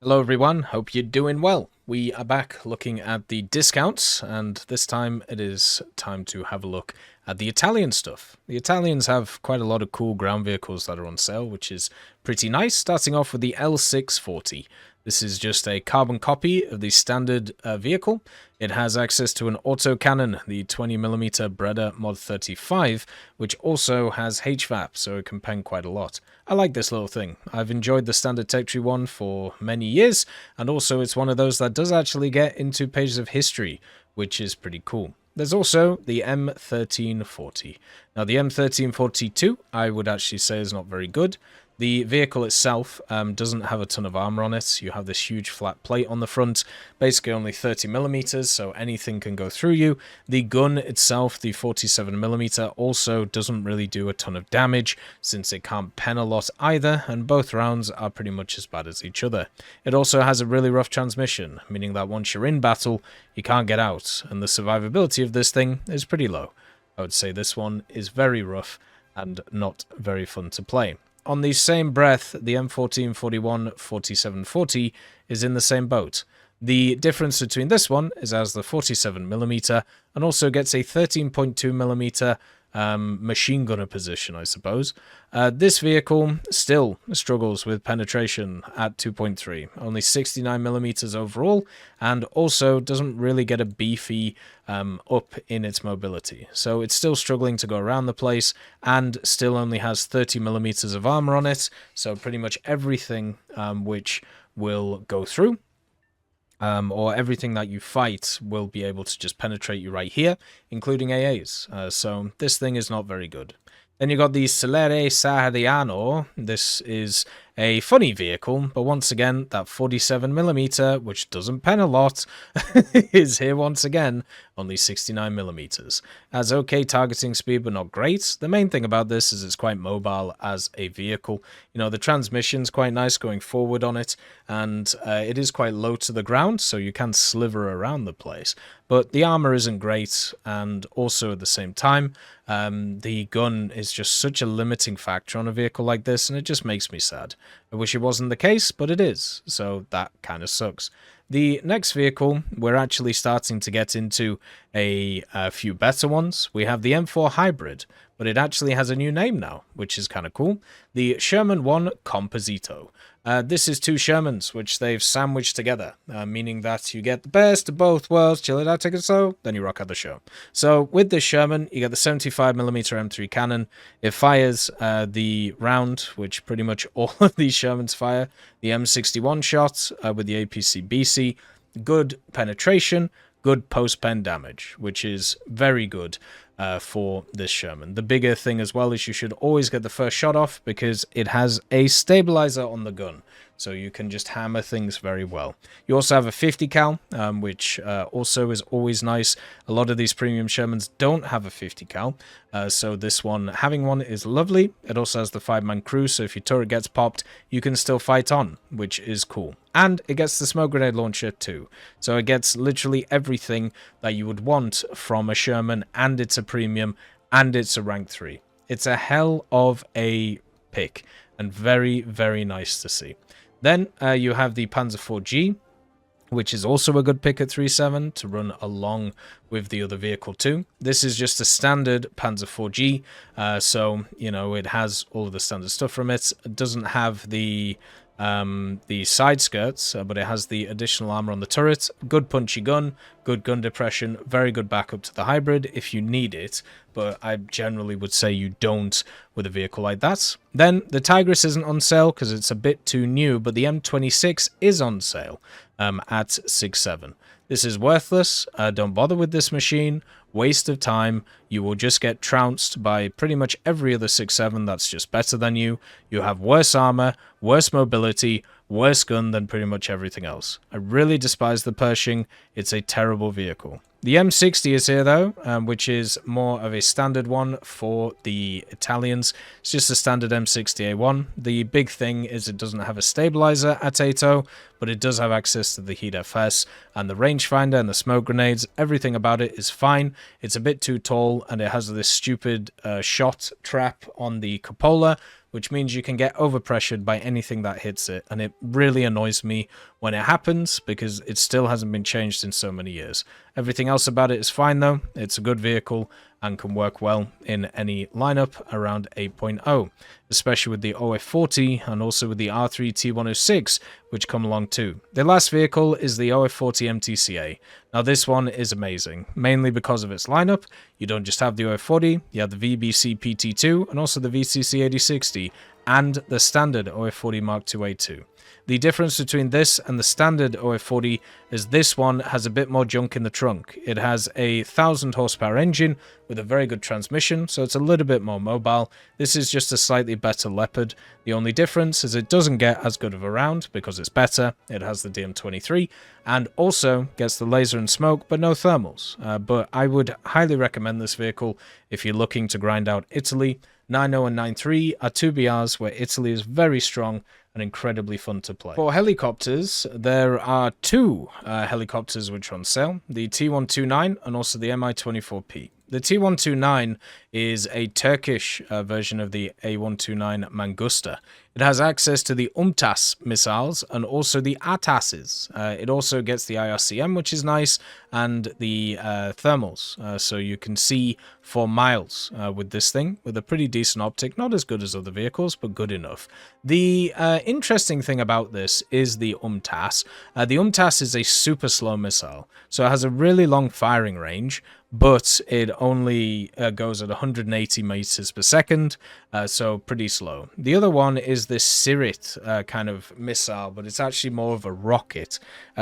Hello everyone, hope you're doing well. We are back looking at the discounts, and this time it is time to have a look at the Italian stuff. The Italians have quite a lot of cool ground vehicles that are on sale, which is pretty nice, starting off with the L640. This is just a carbon copy of the standard vehicle. It has access to an autocannon, the 20mm Breda Mod 35, which also has HVAP, so it can pen quite a lot. I like this little thing. I've enjoyed the standard Tech Tree one for many years, and also it's one of those that does actually get into pages of history, which is pretty cool. There's also the M1340. Now, the M1342, I would actually say is not very good. The vehicle itself doesn't have a ton of armor on it. You have this huge flat plate on the front, basically only 30mm, so anything can go through you. The gun itself, the 47mm, also doesn't really do a ton of damage, since it can't pen a lot either, and both rounds are pretty much as bad as each other. It also has a really rough transmission, meaning that once you're in battle, you can't get out, and the survivability of this thing is pretty low. I would say this one is very rough and not very fun to play. On the same breath, the M1441 4740 is in the same boat. The difference between this one is it has the 47mm and also gets a 13.2mm machine gunner position, I suppose. This vehicle still struggles with penetration at 2.3, only 69mm overall, and also doesn't really get a beefy up in its mobility. So it's still struggling to go around the place, and still only has 30mm of armor on it, so pretty much everything which will go through, or everything that you fight will be able to just penetrate you right here, including AAs. So this thing is not very good. Then you got the Celere Sahariano. This is a funny vehicle, but once again, that 47mm, which doesn't pen a lot, is here once again, only 69mm. Has okay targeting speed, but not great. The main thing about this is it's quite mobile as a vehicle. You know, the transmission's quite nice going forward on it, and it is quite low to the ground, so you can sliver around the place. But the armor isn't great, and also at the same time, the gun is just such a limiting factor on a vehicle like this, and it just makes me sad. I wish it wasn't the case, but it is, so that kind of sucks. The next vehicle, we're actually starting to get into a few better ones. We have the M4 Hybrid, but it actually has a new name now, which is kind of cool. The Sherman 1 Composito. This is two Shermans, which they've sandwiched together, meaning that you get the best of both worlds, chill it out, take it slow, then you rock out the show. So with this Sherman, you get the 75mm M3 cannon. It fires the round, which pretty much all of these Shermans fire, the M61 shot with the APC-BC, good penetration, good post-pen damage, which is very good for this Sherman. The bigger thing as well is you should always get the first shot off because it has a stabilizer on the gun, so you can just hammer things very well. You also have a 50 cal, which also is always nice. A lot of these premium Shermans don't have a 50 cal, so this one, having one is lovely. It also has the 5-man crew, so if your turret gets popped, you can still fight on, which is cool. And it gets the smoke grenade launcher too. So it gets literally everything that you would want from a Sherman, and it's a premium, and it's a rank 3. It's a hell of a pick, and very, very nice to see. Then you have the Panzer IV-G, which is also a good pick at 3.7 to run along with the other vehicle too. This is just a standard Panzer IV-G, so, you know, it has all of the standard stuff from it. It doesn't have the side skirts, but it has the additional armor on the turret. Good punchy gun, good gun depression, very good backup to the hybrid if you need it, but I generally would say you don't with a vehicle like that. Then the Tigris isn't on sale because it's a bit too new, but the M26 is on sale at 6.7. This is worthless. Don't bother with this machine. Waste of time. You will just get trounced by pretty much every other 6.7 that's just better than you. You have worse armor, worse mobility, worse gun than pretty much everything else. I really despise the Pershing. It's a terrible vehicle. The M60 is here though, which is more of a standard one for the Italians. It's just a standard M60A1. The big thing is it doesn't have a stabilizer at 8.0, but it does have access to the heat FS and the rangefinder and the smoke grenades. Everything about it is fine. It's a bit too tall and it has this stupid shot trap on the cupola, which means you can get overpressured by anything that hits it, and it really annoys me when it happens, because it still hasn't been changed in so many years. Everything else about it is fine though. It's a good vehicle and can work well in any lineup around 8.0, especially with the OF40 and also with the R3 T106, which come along too. The last vehicle is the OF40 MTCA. Now this one is amazing, mainly because of its lineup. You don't just have the OF40, you have the VBC PT2 and also the VCC 8060 and the standard OF40 Mark II-A2. The difference between this and the standard OF40 is this one has a bit more junk in the trunk. It has a 1000 horsepower engine with a very good transmission, so it's a little bit more mobile. This is just a slightly better Leopard. The only difference is it doesn't get as good of a round because it's better. It has the DM23 and also gets the laser and smoke, but no thermals. But I would highly recommend this vehicle if you're looking to grind out Italy. 9.0 and 9.3 are two BRs where Italy is very strong and incredibly fun to play. For helicopters, there are two helicopters which are on sale, the T129 and also the Mi-24P. The T129 is a Turkish version of the A129 Mangusta. It has access to the UMTAS missiles and also the ATASs. It also gets the IRCM, which is nice, and the thermals. So you can see for miles with this thing, with a pretty decent optic. Not as good as other vehicles, but good enough. The interesting thing about this is the UMTAS. The UMTAS is a super slow missile, so it has a really long firing range, but it only goes at 180 meters per second, so pretty slow. The other one is this Sirit kind of missile, but it's actually more of a rocket.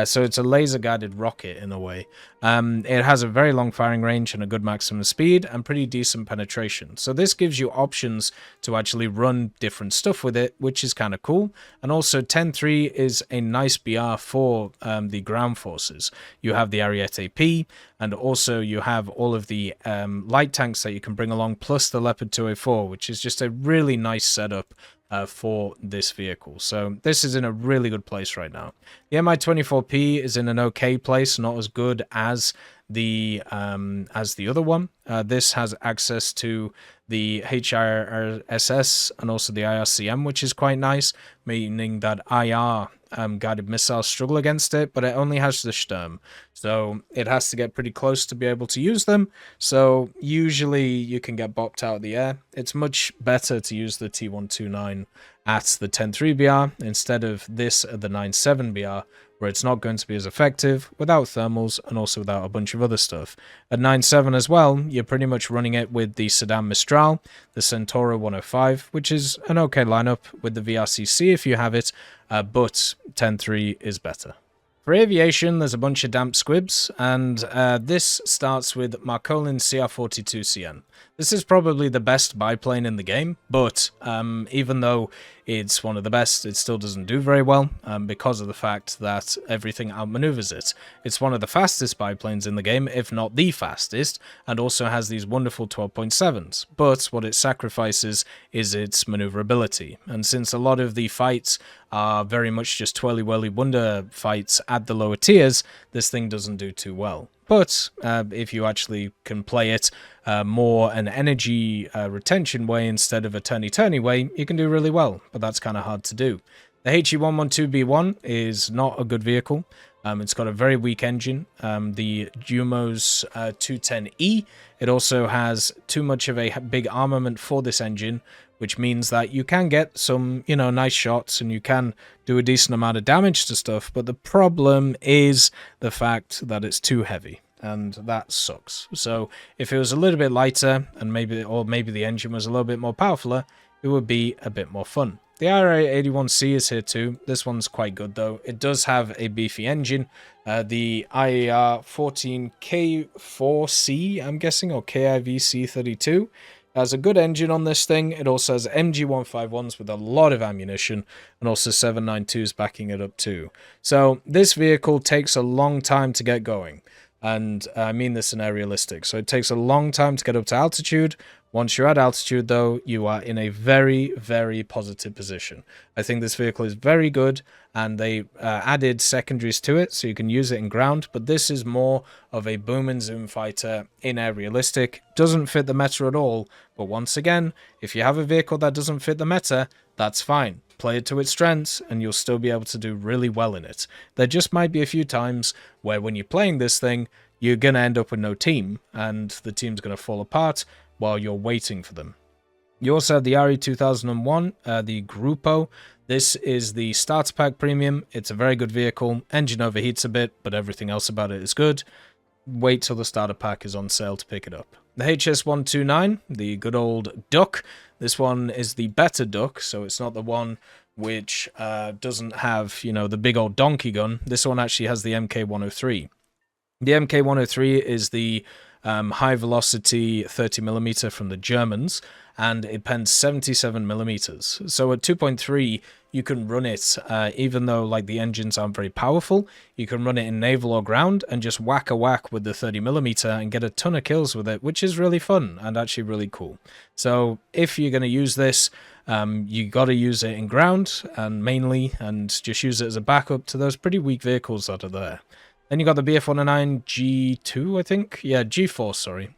So it's a laser-guided rocket in a way. It has a very long firing range and a good maximum speed and pretty decent penetration. So this gives you options to actually run different stuff with it, which is kind of cool. And also 10.3 is a nice BR for the ground forces. You have the Ariete P, and also you have all of the light tanks that you can bring along, plus the Leopard 204, which is just a really nice setup for this vehicle. So this is in a really good place right now. The Mi-24P is in an okay place, not as good as the other one. This has access to the HIRSS and also the IRCM, which is quite nice, meaning that IR guided missiles struggle against it, but it only has the Sturm, so it has to get pretty close to be able to use them. So usually you can get bopped out of the air. It's much better to use the T129 at the 10.3 BR instead of this at the 9.7 BR, where it's not going to be as effective without thermals and also without a bunch of other stuff. At 9.7 as well, you're pretty much running it with the Sedan Mistral, the Centauro 105, which is an okay lineup with the VRCC if you have it, but 10.3 is better. For aviation, there's a bunch of damp squibs, and this starts with Marcolin CR42CN. This is probably the best biplane in the game, but even though it's one of the best, it still doesn't do very well because of the fact that everything outmaneuvers it. It's one of the fastest biplanes in the game, if not the fastest, and also has these wonderful 12.7s. But what it sacrifices is its maneuverability, and since a lot of the fights are very much just twirly-whirly wonder fights at the lower tiers, this thing doesn't do too well. But if you actually can play it more an energy retention way instead of a turny-turny way, you can do really well, but that's kind of hard to do. The HE112B1 is not a good vehicle. It's got a very weak engine. The Jumos 210E, it also has too much of a big armament for this engine, which means that you can get some, nice shots and you can do a decent amount of damage to stuff, but the problem is the fact that it's too heavy, and that sucks. So if it was a little bit lighter, and maybe the engine was a little bit more powerful, it would be a bit more fun. The IRA-81C is here too. This one's quite good though. It does have a beefy engine. The IAR-14K4C, I'm guessing, or KIVC-32. Has a good engine on this thing. It also has MG151s with a lot of ammunition, and also 792s backing it up too. So this vehicle takes a long time to get going, and I mean this in aerialistic. So it takes a long time to get up to altitude. Once you're at altitude, though, you are in a very, very positive position. I think this vehicle is very good, and they added secondaries to it, so you can use it in ground, but this is more of a boom and zoom fighter in air realistic. Doesn't fit the meta at all, but once again, if you have a vehicle that doesn't fit the meta, that's fine. Play it to its strengths, and you'll still be able to do really well in it. There just might be a few times where when you're playing this thing, you're going to end up with no team, and the team's going to fall apart while you're waiting for them. You also have the RE 2001, the Grupo. This is the Starter Pack Premium. It's a very good vehicle. Engine overheats a bit, but everything else about it is good. Wait till the Starter Pack is on sale to pick it up. The HS129, the good old Duck. This one is the better Duck, so it's not the one which doesn't have, you know, the big old donkey gun. This one actually has the MK103. The MK103 is the high velocity 30mm from the Germans, and it pens 77mm. So at 2.3, you can run it, even though like the engines aren't very powerful, you can run it in naval or ground and just whack a whack with the 30mm and get a ton of kills with it, which is really fun and actually really cool. So if you're going to use this, you got to use it in ground and mainly, and just use it as a backup to those pretty weak vehicles that are there. Then you got the BF-109 G2, I think? Yeah, G4, sorry.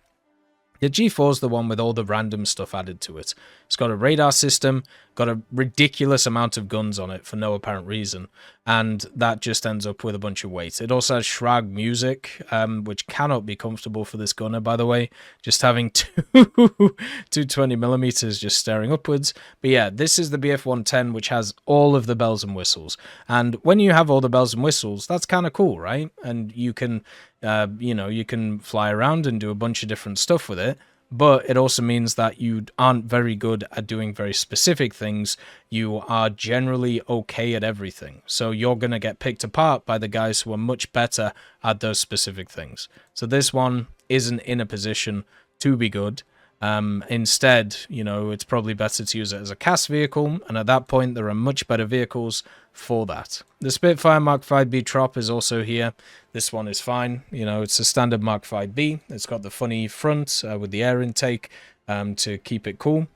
The G4 is the one with all the random stuff added to it. It's got a radar system, got a ridiculous amount of guns on it for no apparent reason, and that just ends up with a bunch of weight. It also has Shrag music, which cannot be comfortable for this gunner, by the way. Just having two 220mm just staring upwards. But yeah, this is the BF-110, which has all of the bells and whistles. And when you have all the bells and whistles, that's kind of cool, right? And you can... you know, you can fly around and do a bunch of different stuff with it, but it also means that you aren't very good at doing very specific things. You are generally okay at everything. So you're going to get picked apart by the guys who are much better at those specific things. So this one isn't in a position to be good. Instead, you know, it's probably better to use it as a cast vehicle, and at that point there are much better vehicles for that. The Spitfire Mark 5B Trop is also here. This one is fine, you know, it's a standard Mark 5B. It's got the funny front with the air intake to keep it cool.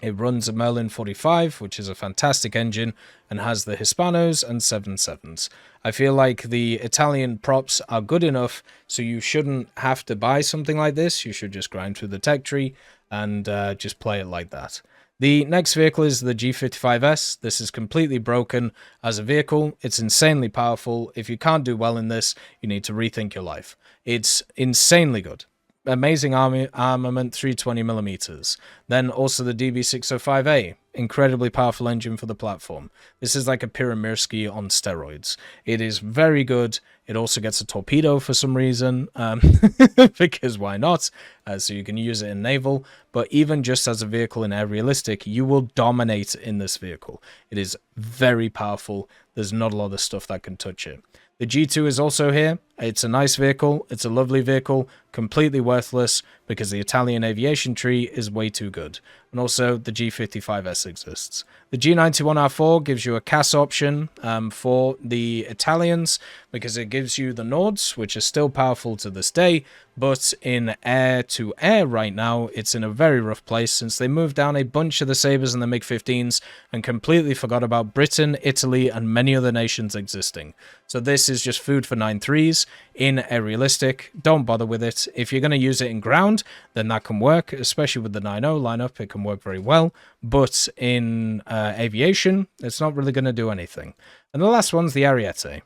It runs a Merlin 45, which is a fantastic engine, and has the Hispanos and 7.7s. I feel like the Italian props are good enough, so you shouldn't have to buy something like this. You should just grind through the tech tree and just play it like that. The next vehicle is the G55S. This is completely broken as a vehicle. It's insanely powerful. If you can't do well in this, you need to rethink your life. It's insanely good. Amazing armament, 320mm. Then also the DB605A, incredibly powerful engine for the platform. This is like a Pyramirsky on steroids. It is very good. It also gets a torpedo for some reason, because why not? So you can use it in naval, but even just as a vehicle in air realistic, you will dominate in this vehicle. It is very powerful. There's not a lot of stuff that can touch it. The G2 is also here. It's a nice vehicle. It's a lovely vehicle. Completely worthless because the Italian aviation tree is way too good. And also the G55S exists. The G91R4 gives you a CAS option for the Italians because it gives you the Nords, which are still powerful to this day, but in air-to-air right now, it's in a very rough place since they moved down a bunch of the Sabres and the MiG-15s and completely forgot about Britain, Italy, and many other nations existing. So this is just food for 9.3s in air realistic. Don't bother with it. If you're going to use it in ground, then that can work, especially with the 9.0 lineup. It can work very well, but in aviation, it's not really going to do anything. And the last one's the Ariete.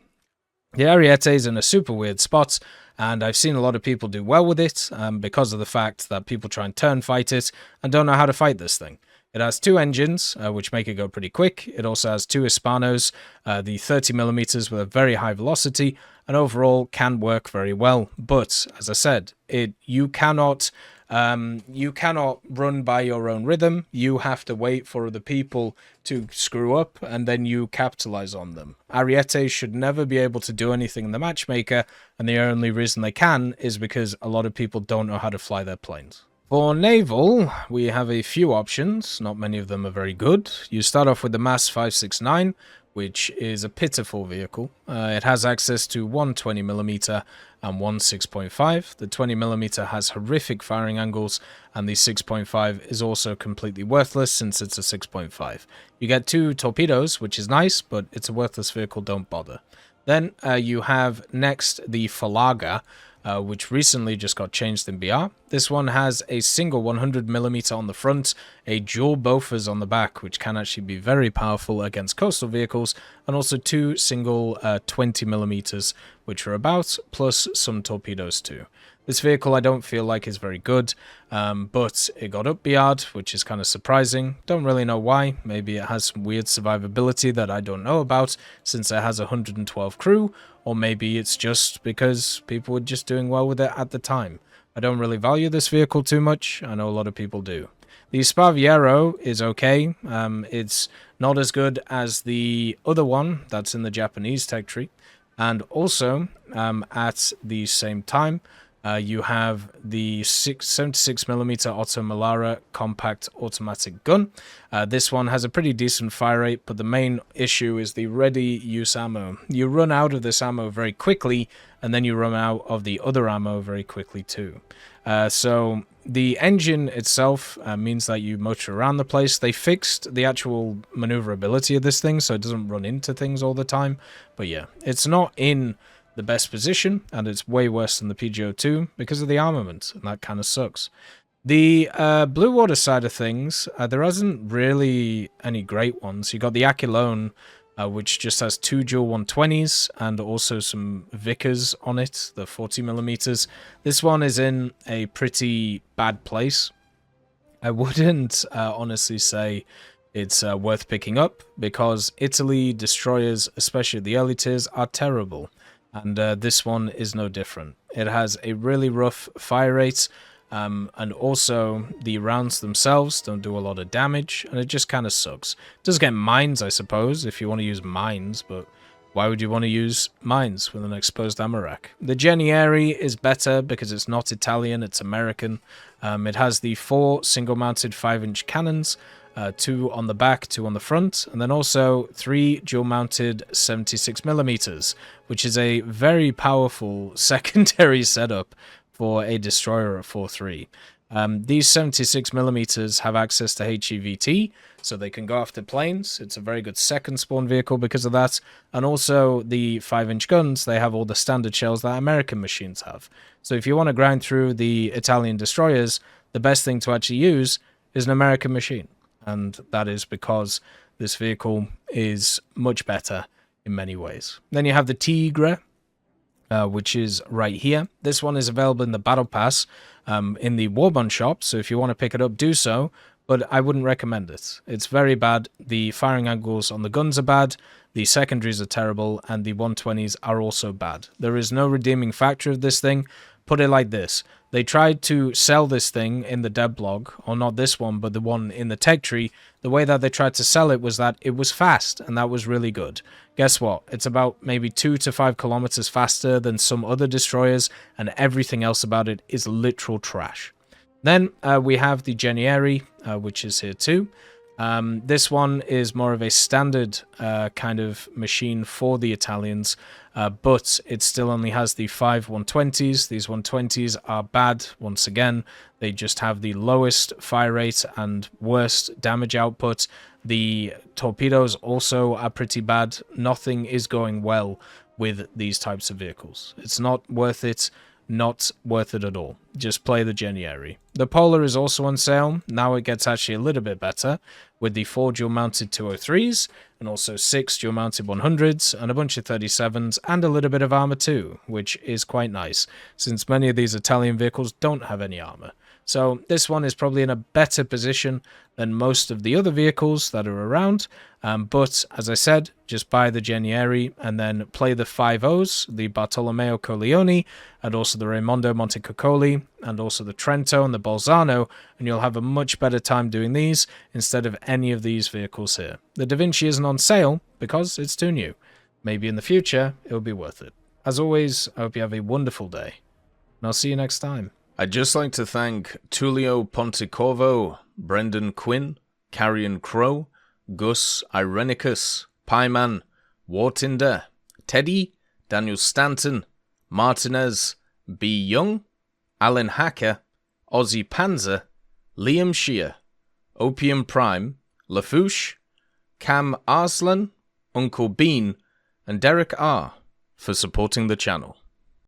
The Ariete is in a super weird spot, and I've seen a lot of people do well with it because of the fact that people try and turn fight it and don't know how to fight this thing. It has two engines, which make it go pretty quick. It also has two Hispanos, the 30mm with a very high velocity, and overall can work very well. But as I said, you cannot run by your own rhythm. You have to wait for other people to screw up, and then you capitalize on them. Ariete should never be able to do anything in the matchmaker, and the only reason they can is because a lot of people don't know how to fly their planes. For naval, we have a few options. Not many of them are very good. You start off with the MAS 569, which is a pitiful vehicle. It has access to one 20mm and one 6.5. The 20mm has horrific firing angles, and the 6.5 is also completely worthless since it's a 6.5. You get two torpedoes, which is nice, but it's a worthless vehicle, don't bother. Then you have next the Falaga, which recently just got changed in BR. This one has a single 100mm on the front, a dual Bofors on the back, which can actually be very powerful against coastal vehicles, and also two single 20mm, which are about, plus some torpedoes too. This vehicle I don't feel like is very good, but it got up BR'd, which is kind of surprising. Don't really know why. Maybe it has some weird survivability that I don't know about, since it has 112 crew, or maybe it's just because people were just doing well with it at the time. I don't really value this vehicle too much. I know a lot of people do. The Sparviero is okay. It's not as good as the other one that's in the Japanese tech tree. And also, at the same time, you have the 76mm Otto Melara compact automatic gun. This one has a pretty decent fire rate, but the main issue is the ready use ammo. You run out of this ammo very quickly, and then you run out of the other ammo very quickly too. So the engine itself means that you motor around the place. They fixed the actual maneuverability of this thing, so it doesn't run into things all the time. But yeah, it's not in the best position, and it's way worse than the PGO2 because of the armament, and that kind of sucks. The blue water side of things, there isn't really any great ones. You got the Aquilone, which just has two dual 120s and also some Vickers on it, the 40mm. This one is in a pretty bad place. I wouldn't honestly say it's worth picking up, because Italy destroyers, especially the early tiers, are terrible. And this one is no different. It has a really rough fire rate, and also the rounds themselves don't do a lot of damage, and it just kind of sucks. It does get mines, I suppose, if you want to use mines, but why would you want to use mines with an exposed ammo rack? The Genieri is better because it's not Italian, it's American. It has the 4 single-mounted 5-inch cannons, 2 on the back, 2 on the front, and then also 3 dual-mounted 76mm, which is a very powerful secondary setup for a destroyer at 4.3. These 76mm have access to HEVT, so they can go after planes. It's a very good second spawn vehicle because of that. And also the 5-inch guns, they have all the standard shells that American machines have. So if you want to grind through the Italian destroyers, the best thing to actually use is an American machine. And that is because this vehicle is much better in many ways. Then you have the Tigre, which is right here. This one is available in the Battle Pass in the Warbond shop, so if you want to pick it up, do so, but I wouldn't recommend it. It's very bad. The firing angles on the guns are bad, the secondaries are terrible, and the 120s are also bad. There is no redeeming factor of this thing. Put it like this. They tried to sell this thing in the dev blog, or not this one, but the one in the tech tree. The way that they tried to sell it was that it was fast, and that was really good. Guess what? It's about maybe 2 to 5 kilometers faster than some other destroyers, and everything else about it is literal trash. Then we have the Genieri, which is here too. This one is more of a standard kind of machine for the Italians, but it still only has the 5 120s. These 120s are bad once again. They just have the lowest fire rate and worst damage output. The torpedoes also are pretty bad. Nothing is going well with these types of vehicles. It's not worth it. Not worth it at all. Just play the Genieri. The Polar is also on sale. Now it gets actually a little bit better with the 4 dual-mounted 203s and also 6 dual-mounted 100s and a bunch of 37s and a little bit of armor too, which is quite nice since many of these Italian vehicles don't have any armor. So this one is probably in a better position than most of the other vehicles that are around. But as I said, just buy the Genieri and then play the 5.0s, the Bartolomeo Corleone, and also the Raimondo Montecuccoli, and also the Trento and the Bolzano, and you'll have a much better time doing these instead of any of these vehicles here. The Da Vinci isn't on sale because it's too new. Maybe in the future, it'll be worth it. As always, I hope you have a wonderful day, and I'll see you next time. I'd just like to thank Tullio Pontecorvo, Brendan Quinn, Carrion Crow, Gus Irenicus, Pieman, Wartinder, Teddy, Daniel Stanton, Martinez, B. Young, Alan Hacker, Ozzy Panzer, Liam Shear, Opium Prime, Lafouche, Cam Arslan, Uncle Bean, and Derek R. for supporting the channel.